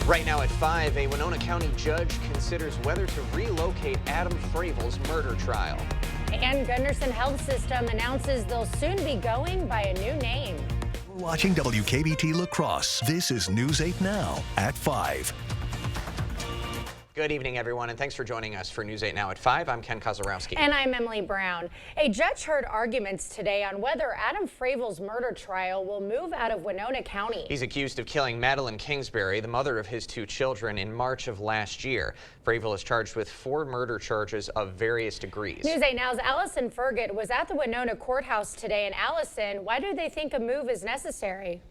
Right now at 5, a Winona County judge considers whether to relocate Adam Fravel's murder trial. And Gunderson Health System announces they'll soon be going by a new name. We're watching WKBT La Crosse. This is News 8 Now at 5. Good evening, everyone, and thanks for joining us for News 8 Now at 5. I'm Ken Kozarowski. And I'm Emily Brown. A judge heard arguments today on whether Adam Fravel's murder trial will move out of Winona County. He's accused of killing Madeline Kingsbury, the mother of his 2 children, in March of last year. Fravel is charged with 4 murder charges of various degrees. News 8 Now's Allison Fergott was at the Winona courthouse today. And Allison, why do they think a move is necessary?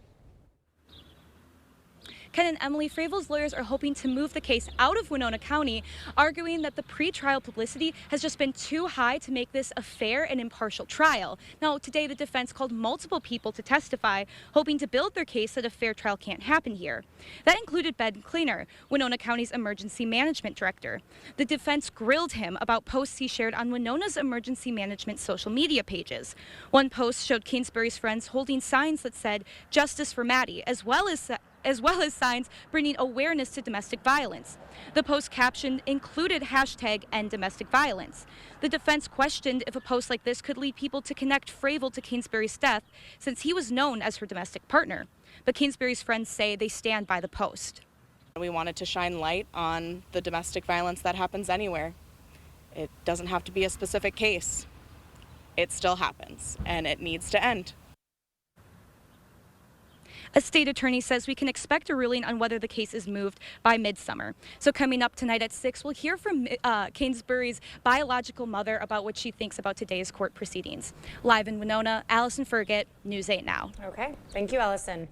Ken and Emily, Fravel's lawyers are hoping to move the case out of Winona County, arguing that the pre-trial publicity has just been too high to make this a fair and impartial trial. Now, today the defense called multiple people to testify, hoping to build their case that a fair trial can't happen here. That included Ben Cleaner, Winona County's emergency management director. The defense grilled him about posts he shared on Winona's emergency management social media pages. One post showed Kingsbury's friends holding signs that said "Justice for Maddie," as well as signs bringing awareness to domestic violence. The post caption included #EndDomesticViolence. The defense questioned if a post like this could lead people to connect Fravel to Kingsbury's death, since he was known as her domestic partner. But Kingsbury's friends say they stand by the post. We wanted to shine light on the domestic violence that happens anywhere. It doesn't have to be a specific case. It still happens, and it needs to end. A state attorney says we can expect a ruling on whether the case is moved by midsummer. So coming up tonight at 6, we'll hear from Kingsbury's biological mother about what she thinks about today's court proceedings. Live in Winona, Allison Fergott, News 8 Now. Okay, thank you, Allison.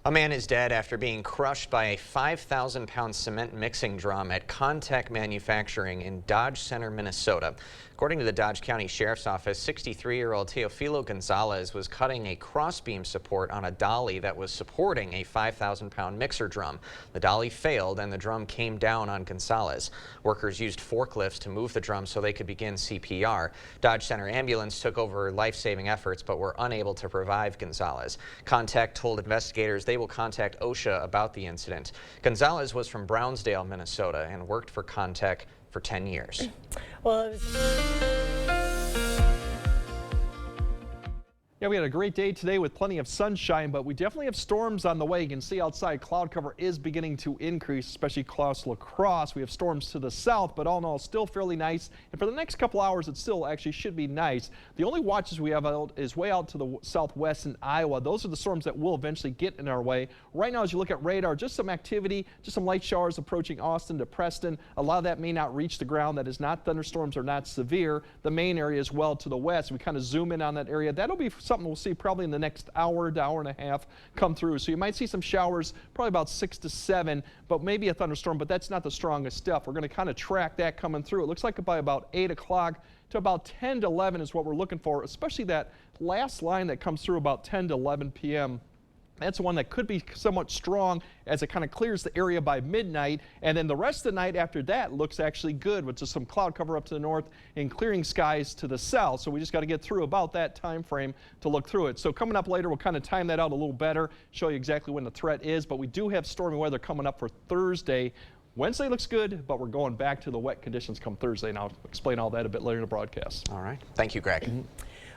A man is dead after being crushed by a 5,000-pound cement mixing drum at Contech Manufacturing in Dodge Center, Minnesota. According to the Dodge County Sheriff's Office, 63-year-old Teofilo Gonzalez was cutting a crossbeam support on a dolly that was supporting a 5,000-pound mixer drum. The dolly failed and the drum came down on Gonzalez. Workers used forklifts to move the drum so they could begin CPR. Dodge Center ambulance took over life-saving efforts but were unable to revive Gonzalez. Contech told investigators they will contact OSHA about the incident. Gonzalez was from Brownsdale, Minnesota, and worked for Contech for 10 years. Well, it was... Yeah, we had a great day today with plenty of sunshine, but we definitely have storms on the way. You can see outside cloud cover is beginning to increase, especially across La Crosse. We have storms to the south, but all in all, still fairly nice. And for the next couple hours, it still actually should be nice. The only watches we have out is way out to the southwest in Iowa. Those are the storms that will eventually get in our way. Right now, as you look at radar, just some activity, just some light showers approaching Austin to Preston. A lot of that may not reach the ground. That is not thunderstorms or not severe. The main area as well to the west. We kind of zoom in on that area. That'll be something we'll see probably in the next hour to hour and a half come through. So you might see some showers, probably about 6 to 7, but maybe a thunderstorm, but that's not the strongest stuff. We're going to kind of track that coming through. It looks like by about 8 o'clock to about 10 to 11 is what we're looking for, especially that last line that comes through about 10 to 11 p.m. That's one that could be somewhat strong as it kind of clears the area by midnight. And then the rest of the night after that looks actually good with just some cloud cover up to the north and clearing skies to the south. So we just got to get through about that time frame to look through it. So coming up later, we'll kind of time that out a little better, show you exactly when the threat is. But we do have stormy weather coming up for Thursday. Wednesday looks good, but we're going back to the wet conditions come Thursday. And I'll explain all that a bit later in the broadcast. All right. Thank you, Greg.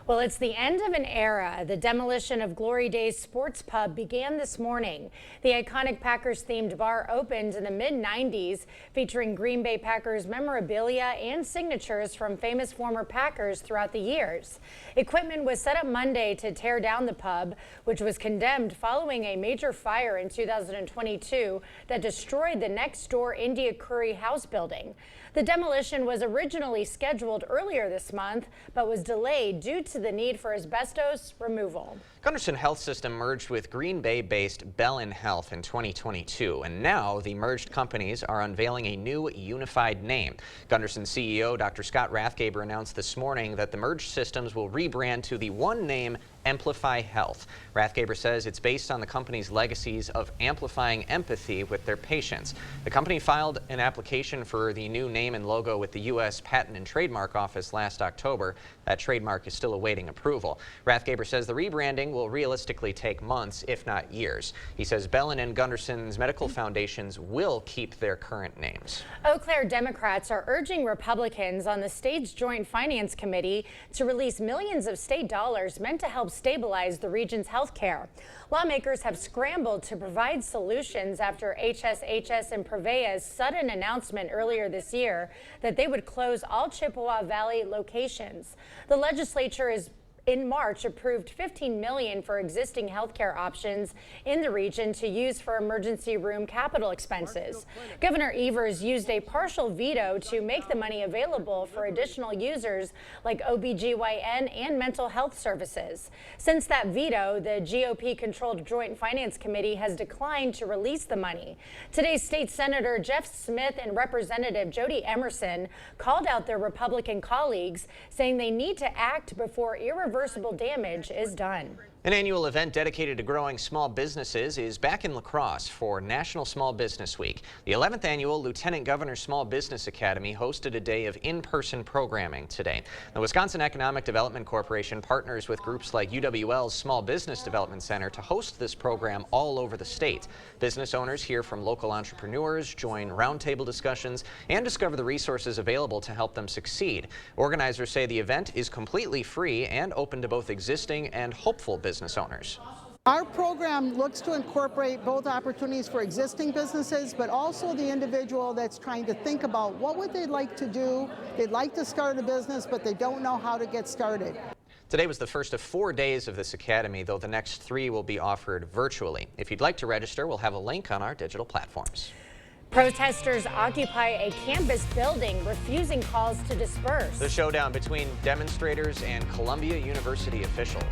Well, it's the end of an era. The demolition of Glory Days Sports Pub began this morning. The iconic Packers-themed bar opened in the mid-90s, featuring Green Bay Packers memorabilia and signatures from famous former Packers throughout the years. Equipment was set up Monday to tear down the pub, which was condemned following a major fire in 2022 that destroyed the next-door India Curry House building. The demolition was originally scheduled earlier this month, but was delayed due to the need for asbestos removal. Gunderson Health System merged with Green Bay-based Bellin Health in 2022, and now the merged companies are unveiling a new unified name. Gunderson CEO Dr. Scott Rathgaber announced this morning that the merged systems will rebrand to the one name Amplify Health. Rathgaber says it's based on the company's legacies of amplifying empathy with their patients. The company filed an application for the new name and logo with the U.S. Patent and Trademark Office last October. That trademark is still awaiting approval. Rathgaber says the rebranding will realistically take months, if not years. He says Bellin and Gunderson's medical foundations will keep their current names. Eau Claire Democrats are urging Republicans on the state's Joint Finance Committee to release millions of state dollars meant to help stabilize the region's health care. Lawmakers have scrambled to provide solutions after HSHS and Prevea's sudden announcement earlier this year that they would close all Chippewa Valley locations. The legislature is in March approved $15 million for existing healthcare options in the region to use for emergency room capital expenses. Governor Evers used a partial veto to make the money available for additional users like OBGYN and mental health services. Since that veto, the GOP-controlled Joint Finance Committee has declined to release the money. Today, State Senator Jeff Smith and Representative Jody Emerson called out their Republican colleagues, saying they need to act before irreversible damage is done. An annual event dedicated to growing small businesses is back in La Crosse for National Small Business Week. The 11th annual Lieutenant Governor Small Business Academy hosted a day of in-person programming today. The Wisconsin Economic Development Corporation partners with groups like UWL's Small Business Development Center to host this program all over the state. Business owners hear from local entrepreneurs, join roundtable discussions, and discover the resources available to help them succeed. Organizers say the event is completely free and open to both existing and hopeful business owners. Our program looks to incorporate both opportunities for existing businesses, but also the individual that's trying to think about what would they like to do. They'd like to start a business, but they don't know how to get started. Today was the first of 4 days of this academy, though the next 3 will be offered virtually. If you'd like to register, we'll have a link on our digital platforms. Protesters occupy a campus building, refusing calls to disperse. The showdown between demonstrators and Columbia University officials.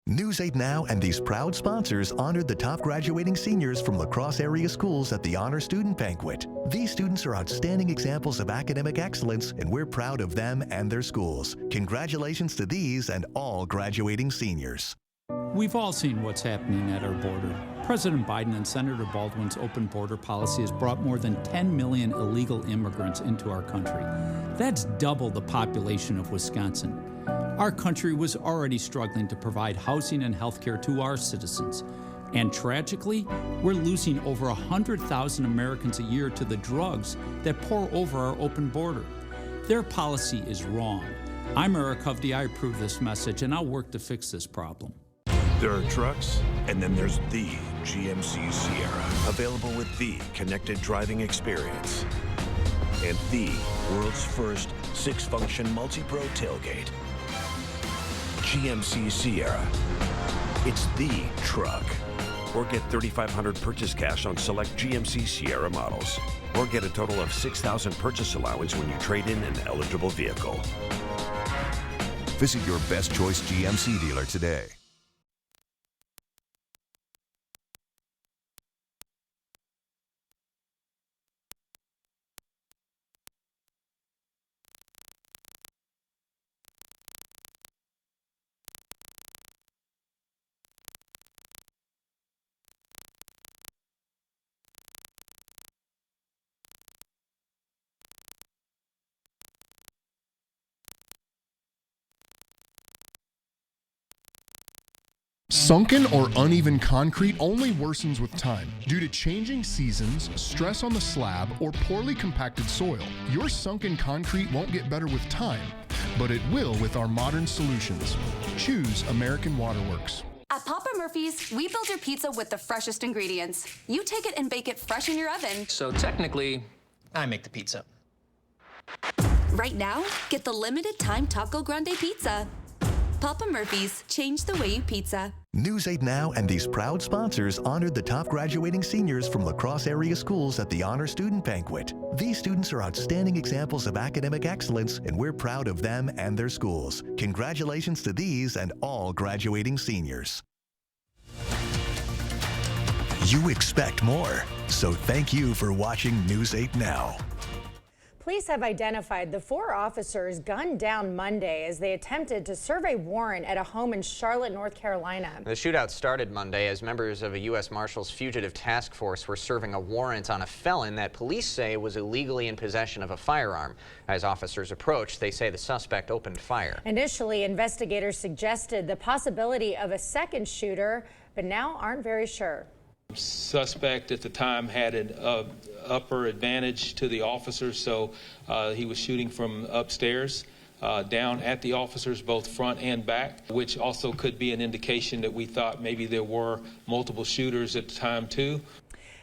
News 8 Now and these proud sponsors honored the top graduating seniors from La Crosse area schools at the Honor Student Banquet. These students are outstanding examples of academic excellence, and we're proud of them and their schools. Congratulations to these and all graduating seniors. We've all seen what's happening at our border. President Biden and Senator Baldwin's open border policy has brought more than 10 million illegal immigrants into our country. That's double the population of Wisconsin. Our country was already struggling to provide housing and health care to our citizens. And tragically, we're losing over 100,000 Americans a year to the drugs that pour over our open border. Their policy is wrong. I'm Eric Hovde. I approve this message, and I'll work to fix this problem. There are trucks, and then there's the GMC Sierra, available with the connected driving experience and the world's first 6-function multi-pro tailgate. GMC Sierra. It's the truck. Or get $3,500 purchase cash on select GMC Sierra models. Or get a total of $6,000 purchase allowance when you trade in an eligible vehicle. Visit your best choice GMC dealer today. Sunken or uneven concrete only worsens with time. Due to changing seasons, stress on the slab, or poorly compacted soil, your sunken concrete won't get better with time, but it will with our modern solutions. Choose American Waterworks. At Papa Murphy's, we build your pizza with the freshest ingredients. You take it and bake it fresh in your oven. So technically, I make the pizza. Right now, get the limited time Taco Grande pizza. Papa Murphy's, change the way you pizza. News 8 Now and these proud sponsors honored the top graduating seniors from La Crosse area schools at the Honor Student Banquet. These students are outstanding examples of academic excellence, and we're proud of them and their schools. Congratulations to these and all graduating seniors. You expect more, so thank you for watching News 8 Now. Police have identified the 4 officers gunned down Monday as they attempted to serve a warrant at a home in Charlotte, North Carolina. The shootout started Monday as members of a U.S. Marshals Fugitive Task Force were serving a warrant on a felon that police say was illegally in possession of a firearm. As officers approached, they say the suspect opened fire. Initially, investigators suggested the possibility of a second shooter, but now aren't very sure. Suspect at the time had an upper advantage to the officers, so he was shooting from upstairs down at the officers, both front and back, which also could be an indication that we thought maybe there were multiple shooters at the time too.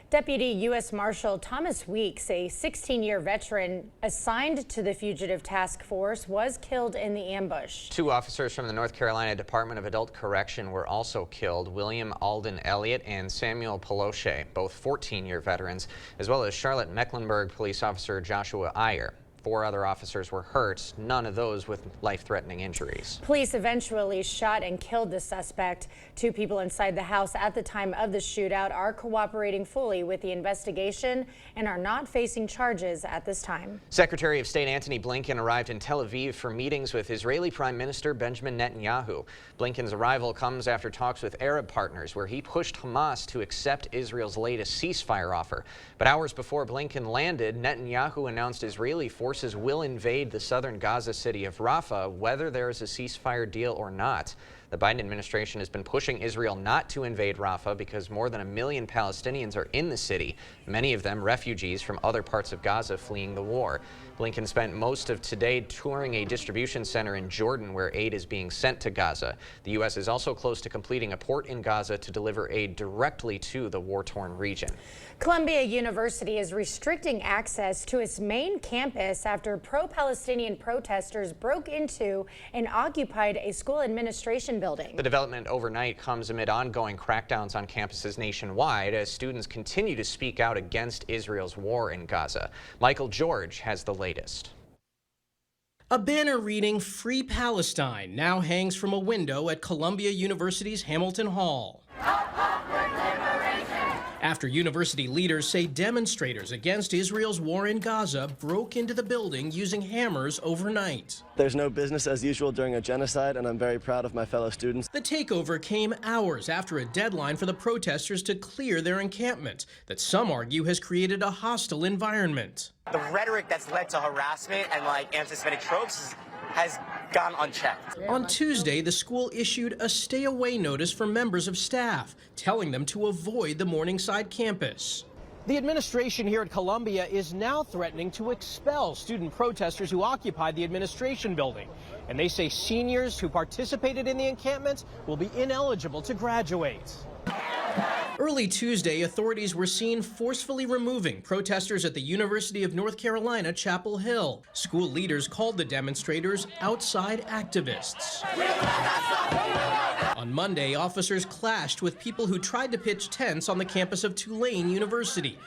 Deputy U.S. Marshal Thomas Weeks, a 16-year veteran assigned to the Fugitive Task Force, was killed in the ambush. 2 officers from the North Carolina Department of Adult Correction were also killed, William Alden Elliott and Samuel Peloche, both 14-year veterans, as well as Charlotte Mecklenburg police officer Joshua Iyer. 4 other officers were hurt, none of those with life-threatening injuries. Police eventually shot and killed the suspect. 2 people inside the house at the time of the shootout are cooperating fully with the investigation and are not facing charges at this time. Secretary of State Antony Blinken arrived in Tel Aviv for meetings with Israeli Prime Minister Benjamin Netanyahu. Blinken's arrival comes after talks with Arab partners where he pushed Hamas to accept Israel's latest ceasefire offer. But hours before Blinken landed, Netanyahu announced Israeli forces will invade the southern Gaza city of Rafah, whether there is a ceasefire deal or not. The Biden administration has been pushing Israel not to invade Rafah because more than 1 million Palestinians are in the city, many of them refugees from other parts of Gaza fleeing the war. Blinken spent most of today touring a distribution center in Jordan where aid is being sent to Gaza. The U.S. is also close to completing a port in Gaza to deliver aid directly to the war-torn region. Columbia University is restricting access to its main campus after pro-Palestinian protesters broke into and occupied a school administration building. The development overnight comes amid ongoing crackdowns on campuses nationwide as students continue to speak out against Israel's war in Gaza. Michael George has the latest. A banner reading "Free Palestine" now hangs from a window at Columbia University's Hamilton Hall. After university leaders say demonstrators against Israel's war in Gaza broke into the building using hammers overnight. There's no business as usual during a genocide, and I'm very proud of my fellow students. The takeover came hours after a deadline for the protesters to clear their encampment that some argue has created a hostile environment. The rhetoric that's led to harassment and anti-Semitic tropes has gone unchecked. On Tuesday, the school issued a stay-away notice for members of staff, telling them to avoid the Morningside campus. The administration here at Columbia is now threatening to expel student protesters who occupied the administration building. And they say seniors who participated in the encampment will be ineligible to graduate. Early Tuesday, authorities were seen forcefully removing protesters at the University of North Carolina, Chapel Hill. School leaders called the demonstrators outside activists. On Monday, officers clashed with people who tried to pitch tents on the campus of Tulane University.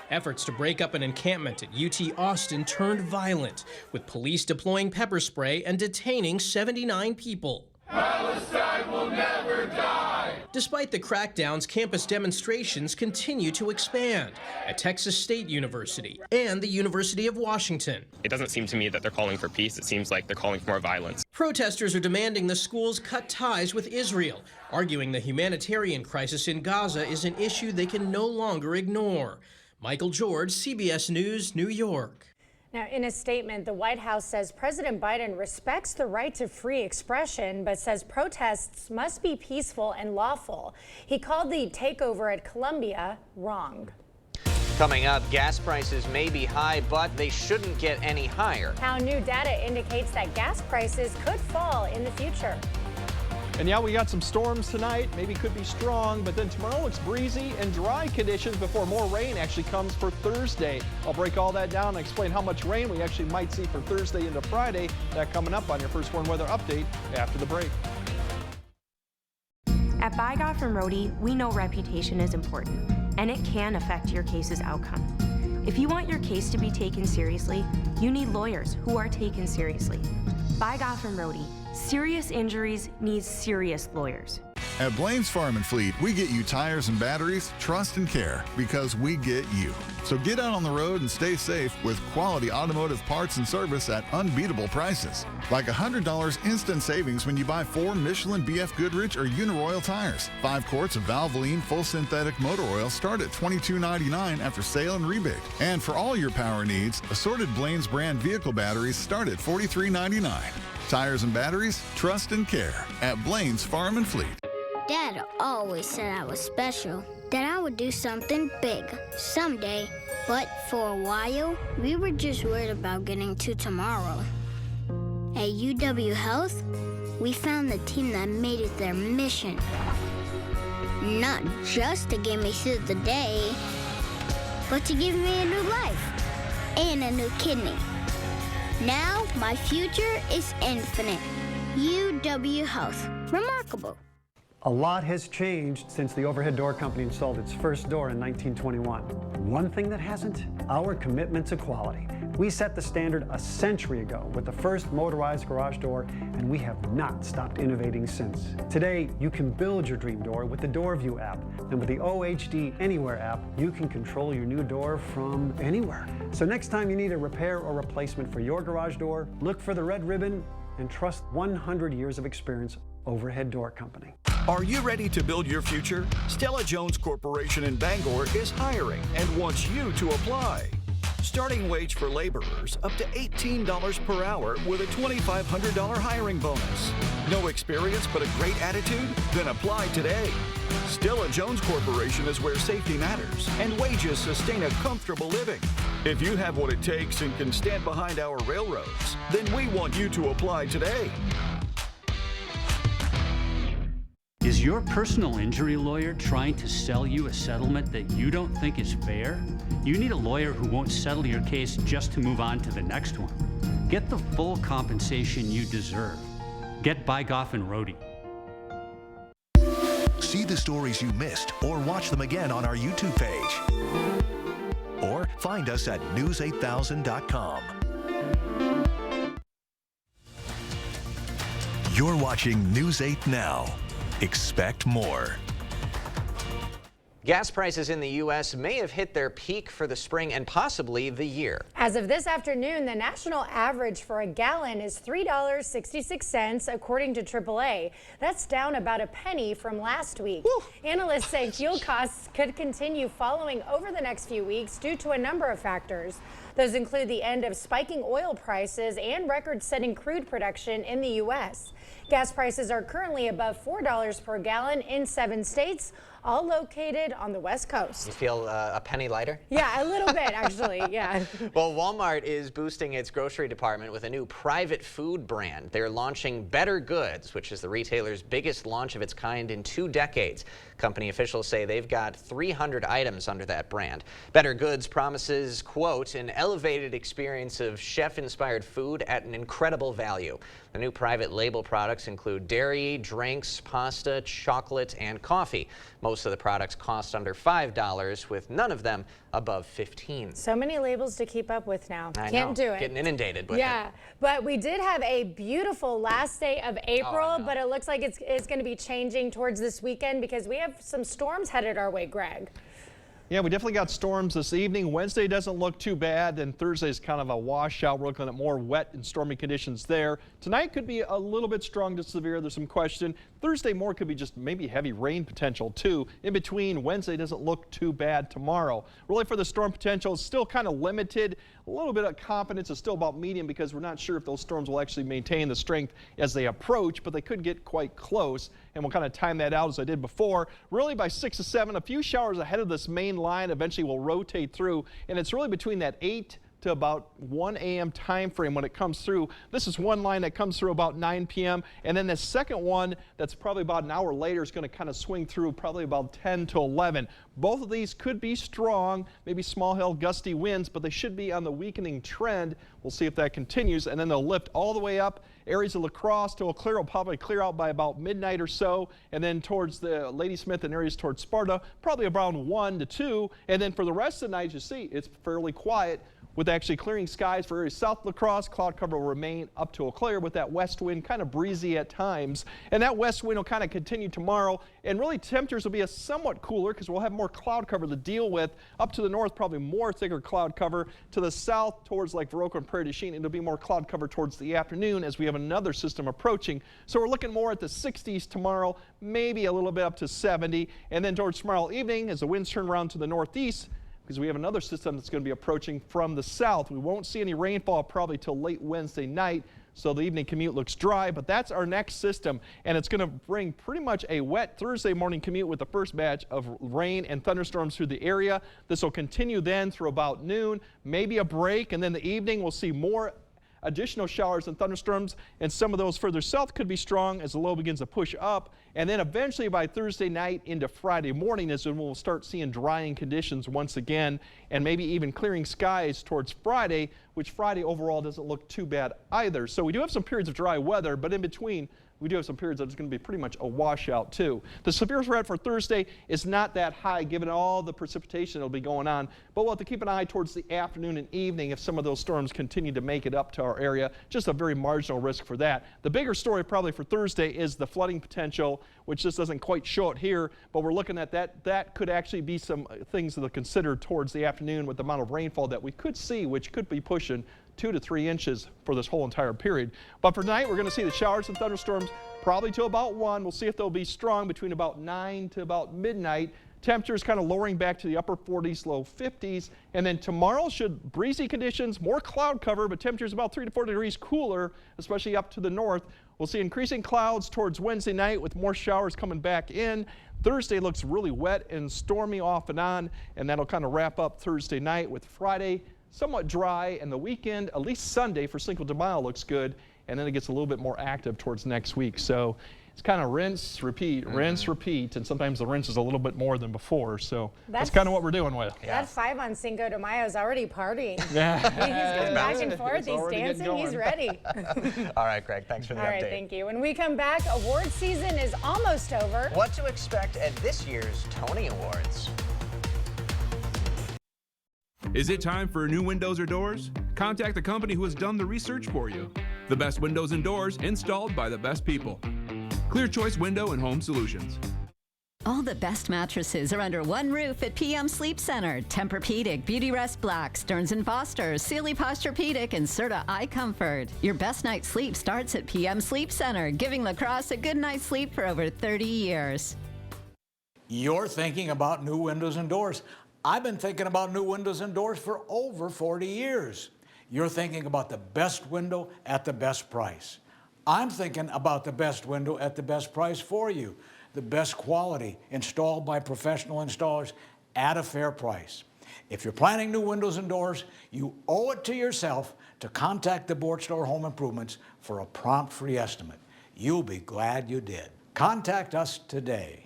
Efforts to break up an encampment at UT Austin turned violent, with police deploying pepper spray and detaining 79 people. Palestine will never die! Despite the crackdowns, campus demonstrations continue to expand at Texas State University and the University of Washington. It doesn't seem to me that they're calling for peace. It seems like they're calling for more violence. Protesters are demanding the schools cut ties with Israel, arguing the humanitarian crisis in Gaza is an issue they can no longer ignore. Michael George, CBS News, New York. Now, in a statement, the White House says President Biden respects the right to free expression, but says protests must be peaceful and lawful. He called the takeover at Columbia wrong. Coming up, gas prices may be high, but they shouldn't get any higher. How new data indicates that gas prices could fall in the future. And yeah, we got some storms tonight, maybe could be strong, but then tomorrow looks breezy and dry conditions before more rain actually comes for Thursday. I'll break all that down and explain how much rain we actually might see for Thursday into Friday. That coming up on your First Warn Weather Update after the break. At By Goff and Rohde, we know reputation is important, and it can affect your case's outcome. If you want your case to be taken seriously, you need lawyers who are taken seriously. By Goff and Rohde, serious injuries need serious lawyers. At Blaine's Farm and Fleet, we get you tires and batteries, trust and care, because we get you. So get out on the road and stay safe with quality automotive parts and service at unbeatable prices. Like $100 instant savings when you buy 4 Michelin, BF Goodrich, or Uniroyal tires. 5 quarts of Valvoline full synthetic motor oil start at $22.99 after sale and rebate. And for all your power needs, assorted Blaine's brand vehicle batteries start at $43.99. Tires and batteries, trust and care at Blaine's Farm and Fleet. Dad always said I was special, that I would do something big someday. But for a while, we were just worried about getting to tomorrow. At UW Health, we found the team that made it their mission. Not just to get me through the day, but to give me a new life and a new kidney. Now, my future is infinite. UW Health. Remarkable. A lot has changed since the Overhead Door Company installed its first door in 1921. One thing that hasn't, our commitment to quality. We set the standard a century ago with the first motorized garage door, and we have not stopped innovating since. Today, you can build your dream door with the DoorView app, and with the OHD Anywhere app, you can control your new door from anywhere. So next time you need a repair or replacement for your garage door, look for the red ribbon and trust 100 years of experience Overhead Door Company. Are you ready to build your future? Stella Jones Corporation in Bangor is hiring and wants you to apply. Starting wage for laborers up to $18 per hour with a $2,500 hiring bonus. No experience but a great attitude? Then apply today. Stella Jones Corporation is where safety matters and wages sustain a comfortable living. If you have what it takes and can stand behind our railroads, then we want you to apply today. Is your personal injury lawyer trying to sell you a settlement that you don't think is fair? You need a lawyer who won't settle your case just to move on to the next one. Get the full compensation you deserve. Get Bygoff and Rohde. See the stories you missed or watch them again on our YouTube page. Or find us at news8000.com. You're watching News 8 Now. Expect more. Gas prices in the U.S. may have hit their peak for the spring and possibly the year. As of this afternoon, the national average for a gallon is $3.66, according to AAA. That's down about a penny from last week. Woo. Analysts say fuel costs could continue falling over the next few weeks due to a number of factors. Those include the end of spiking oil prices and record-setting crude production in the U.S. Gas prices are currently above $4 per gallon in 7 states, all located on the West Coast. You feel a penny lighter? Yeah, a little bit, actually, yeah. Well, Walmart is boosting its grocery department with a new private food brand. They're launching Better Goods, which is the retailer's biggest launch of its kind in 2 decades. Company officials say they've got 300 items under that brand. Better Goods promises, quote, an elevated experience of chef-inspired food at an incredible value. The new private label products include dairy, drinks, pasta, chocolate, and coffee. Most of the products cost under $5, with none of them above $15. So many labels to keep up with now. I Can't know. do it. Getting inundated with it. Yeah, but we did have a beautiful last day of April, but it looks like it's going to be changing towards this weekend because we have some storms headed our way, Greg. Yeah, we definitely got storms this evening. Wednesday doesn't look too bad, and Thursday is kind of a washout. We're looking at more wet and stormy conditions there. Tonight could be a little bit strong to severe. There's some question. Thursday more could be just maybe heavy rain potential too. In between, Wednesday doesn't look too bad tomorrow. Really for the storm potential, it's still kind of limited. A little bit of confidence is still about medium because we're not sure if those storms will actually maintain the strength as they approach, but they could get quite close. And we'll kind of time that out as I did before. Really by 6 to 7, a few showers ahead of this main line eventually will rotate through, and it's really between that 8 to about 1 a.m. time frame when it comes through. This is one line that comes through about 9 p.m. and then the second one that's probably about an hour later is going to kind of swing through probably about 10 to 11. Both of these could be strong, maybe small hail gusty winds, but they should be on the weakening trend. We'll see if that continues, and then they'll lift all the way up. Areas of La Crosse to Eau Claire will probably clear out by about midnight or so, and then towards the Ladysmith and areas towards Sparta, probably around 1 to 2, and then for the rest of the night, you see, it's fairly quiet. with actually clearing skies for areas south La Crosse. Cloud cover will remain up to Eau Claire with that west wind, kind of breezy at times. And that west wind will kind of continue tomorrow. And really temperatures will be somewhat cooler because we'll have more cloud cover to deal with. Up to the north, probably more thicker cloud cover. To the south, towards like Viroqua and Prairie du Chien, it'll be more cloud cover towards the afternoon as we have another system approaching. So we're looking more at the 60s tomorrow, maybe a little bit up to 70. And then towards tomorrow evening, as the winds turn around to the northeast, because we have another system that's going to be approaching from the south. We won't see any rainfall probably till late Wednesday night, so the evening commute looks dry, but that's our next system, and it's going to bring pretty much a wet Thursday morning commute with the first batch of rain and thunderstorms through the area. This will continue then through about noon, maybe a break, and then the evening we'll see more additional showers and thunderstorms, and some of those further south could be strong as the low begins to push up. And then eventually by Thursday night into Friday morning is when we'll start seeing drying conditions once again, and maybe even clearing skies towards Friday, which Friday overall doesn't look too bad either. So we do have some periods of dry weather, but in between we do have some periods that it's going to be pretty much a washout too. The severe threat for Thursday is not that high given all the precipitation that will be going on, but we'll have to keep an eye towards the afternoon and evening if some of those storms continue to make it up to our area. Just a very marginal risk for that. The bigger story probably for Thursday is the flooding potential, which just doesn't quite show it here, but we're looking at that. That could actually be some things to consider towards the afternoon with the amount of rainfall that we could see, which could be pushing 2 to 3 inches for this whole entire period. But for tonight, we're going to see the showers and thunderstorms probably to about 1. We'll see if they'll be strong between about 9 to about midnight. Temperatures kind of lowering back to the upper 40s, low 50s. And then tomorrow should breezy conditions, more cloud cover, but temperatures about 3 to 4 degrees cooler, especially up to the north. We'll see increasing clouds towards Wednesday night with more showers coming back in. Thursday looks really wet and stormy off and on, and that'll kind of wrap up Thursday night with Friday somewhat dry, and the weekend, at least Sunday for Cinco de Mayo, looks good, and then it gets a little bit more active towards next week. So it's kind of rinse, repeat, rinse, repeat, and sometimes the rinse is a little bit more than before. So that's kind of what we're doing with. That 5 on Cinco de Mayo is already partying. Yeah. He's going back and forth, he's dancing, he's ready. All right, Greg, thanks for the update. All right, thank you. When we come back, award season is almost over. What to expect at this year's Tony Awards? Is it time for new windows or doors? Contact the company who has done the research for you. The best windows and doors installed by the best people. Clear Choice Window and Home Solutions. All the best mattresses are under one roof at PM Sleep Center. Tempur-Pedic, Beautyrest Black, Stearns & Foster, Sealy Posturepedic, and Serta Eye Comfort. Your best night's sleep starts at PM Sleep Center, giving La Crosse a good night's sleep for over 30 years. You're thinking about new windows and doors. I've been thinking about new windows and doors for over 40 years. You're thinking about the best window at the best price. I'm thinking about the best window at the best price for you. The best quality, installed by professional installers at a fair price. If you're planning new windows and doors, you owe it to yourself to contact the Bortzdorf Home Improvements for a prompt free estimate. You'll be glad you did. Contact us today.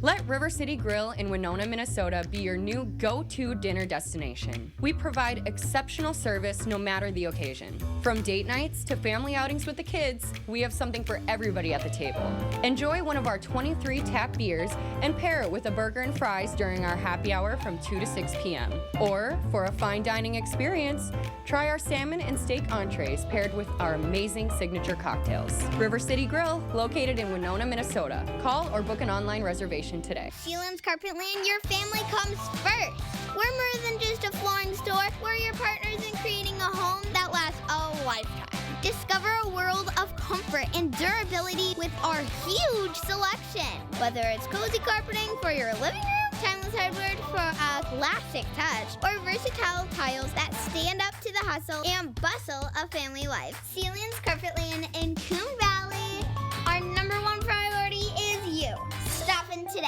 Let River City Grill in Winona, Minnesota be your new go-to dinner destination. We provide exceptional service no matter the occasion. From date nights to family outings with the kids, we have something for everybody at the table. Enjoy one of our 23 tap beers and pair it with a burger and fries during our happy hour from 2 to 6 p.m. Or, for a fine dining experience, try our salmon and steak entrees paired with our amazing signature cocktails. River City Grill, located in Winona, Minnesota. Call or book an online reservation today. Sealands Carpetland, your family comes first. We're more than just a flooring store. We're your partners in creating a home that lasts a lifetime. Discover a world of comfort and durability with our huge selection. Whether it's cozy carpeting for your living room, timeless hardwood for a classic touch, or versatile tiles that stand up to the hustle and bustle of family life. Sealands Carpetland in Coon Valley. Our #1 priority is you. Stop in today.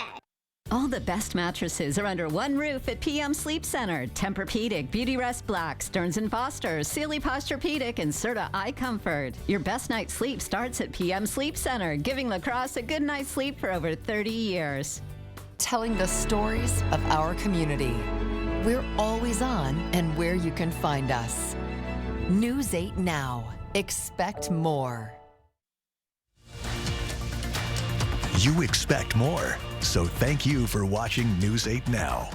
All the best mattresses are under one roof at PM Sleep Center. Tempur-Pedic, Beautyrest Black, Stearns & Foster, Sealy Posturepedic, and Serta Eye Comfort. Your best night's sleep starts at PM Sleep Center, giving La Crosse a good night's sleep for over 30 years. Telling the stories of our community. We're always on and where you can find us. News 8 Now. Expect more. You expect more, so thank you for watching News 8 Now.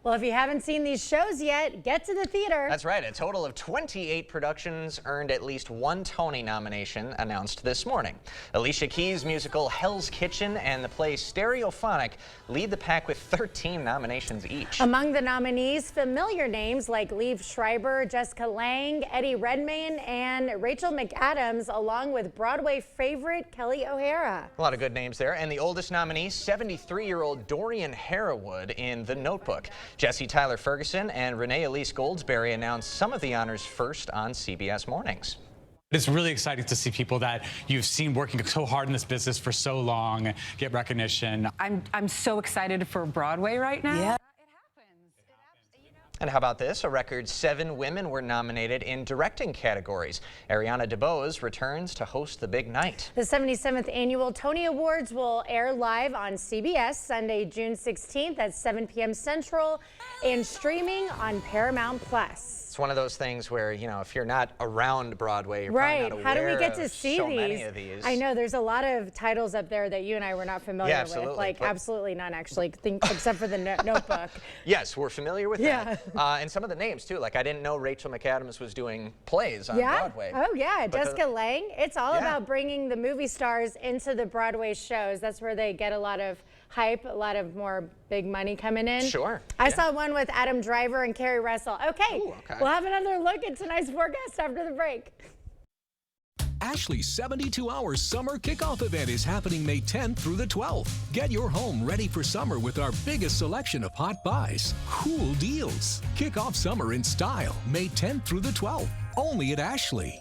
Well, if you haven't seen these shows yet, get to the theater. That's right. A total of 28 productions earned at least one Tony nomination announced this morning. Alicia Keys' musical Hell's Kitchen and the play Stereophonic lead the pack with 13 nominations each. Among the nominees, familiar names like Liev Schreiber, Jessica Lange, Eddie Redmayne, and Rachel McAdams, along with Broadway favorite Kelly O'Hara. A lot of good names there. And the oldest nominee, 73-year-old Dorian Harrowood in The Notebook. Jesse Tyler Ferguson and Renee Elise Goldsberry announced some of the honors first on CBS Mornings. It's really exciting to see people that you've seen working so hard in this business for so long get recognition. I'm so excited for Broadway right now. Yeah. And how about this? A record 7 women were nominated in directing categories. Ariana DeBose returns to host the big night. The 77th Annual Tony Awards will air live on CBS Sunday, June 16th at 7 p.m. Central and streaming on Paramount Plus. It's one of those things where, you know, if you're not around Broadway, you're right. probably not How do we aware get to of see so these? many of these. I know there's a lot of titles up there that you and I were not familiar absolutely. with. Like, But absolutely none, actually, except for the Notebook. Yes, we're familiar with that. And some of the names, too. Like, I didn't know Rachel McAdams was doing plays on Broadway. Oh, yeah. But Jessica Lange. It's all about bringing the movie stars into the Broadway shows. That's where they get a lot of hype, a lot of more big money coming in. Sure. I saw one with Adam Driver and Kerry Russell. Okay, we'll have another look at tonight's forecast after the break. Ashley's 72-hour summer kickoff event is happening May 10th through the 12th. Get your home ready for summer with our biggest selection of hot buys, cool deals. Kick off summer in style May 10th through the 12th, only at Ashley.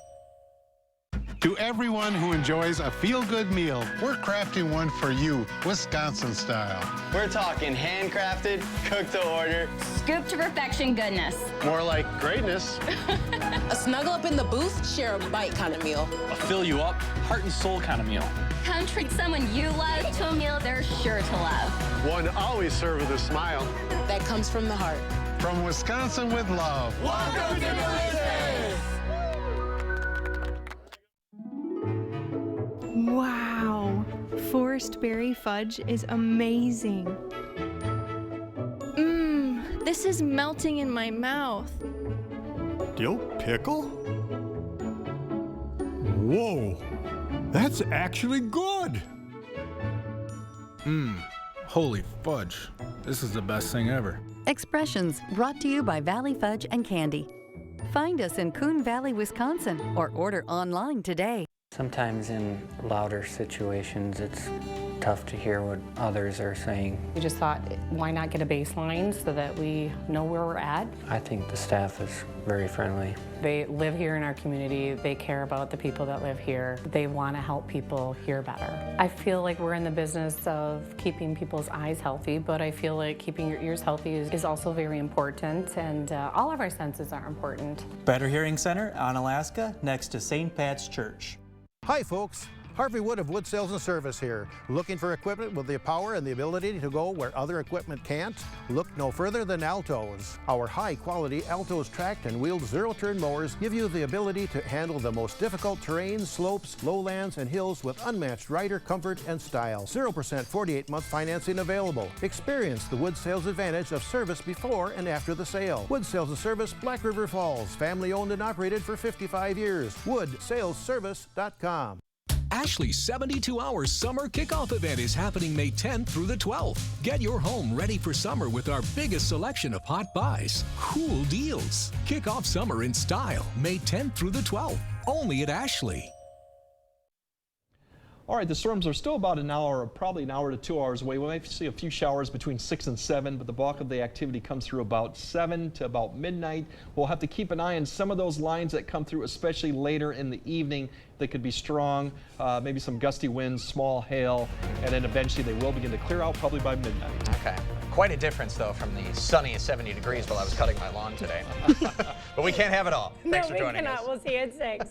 To everyone who enjoys a feel-good meal, we're crafting one for you, Wisconsin style. We're talking handcrafted, cooked to order. Scoop to perfection goodness. More like greatness. A snuggle up in the booth, share a bite kind of meal. A fill you up, heart and soul kind of meal. Come treat someone you love to a meal they're sure to love. One always served with a smile. That comes from the heart. From Wisconsin with love. Welcome to Delicious! Wow, Forest Berry Fudge is amazing. This is melting in my mouth. Dill pickle? Whoa, that's actually good. Holy fudge. This is the best thing ever. Expressions brought to you by Valley Fudge and Candy. Find us in Coon Valley, Wisconsin, or order online today. Sometimes in louder situations, it's tough to hear what others are saying. We just thought, why not get a baseline so that we know where we're at? I think the staff is very friendly. They live here in our community. They care about the people that live here. They want to help people hear better. I feel like we're in the business of keeping people's eyes healthy, but I feel like keeping your ears healthy is also very important, and all of our senses are important. Better Hearing Center on Alaska, next to St. Pat's Church. Hi folks, Harvey Wood of Wood Sales and Service here. Looking for equipment with the power and the ability to go where other equipment can't? Look no further than Altos. Our high-quality Altos tracked and wheeled zero-turn mowers give you the ability to handle the most difficult terrains, slopes, lowlands, and hills with unmatched rider comfort and style. 0% 48-month financing available. Experience the Wood Sales advantage of service before and after the sale. Wood Sales and Service, Black River Falls. Family owned and operated for 55 years. WoodSalesService.com. Ashley's 72-hour summer kickoff event is happening May 10th through the 12th. Get your home ready for summer with our biggest selection of hot buys, cool deals. Kick off summer in style May 10th through the 12th, only at Ashley. All right, the storms are still about an hour, probably an hour to 2 hours away. We might see a few showers between 6 and 7, but the bulk of the activity comes through about 7 to about midnight. We'll have to keep an eye on some of those lines that come through, especially later in the evening. They could be strong, maybe some gusty winds, small hail, and then eventually they will begin to clear out probably by midnight. Okay. Quite a difference, though, from the sunny 70 degrees while I was cutting my lawn today. But we can't have it all. Thanks for joining us. No, we cannot. We'll see you at 6.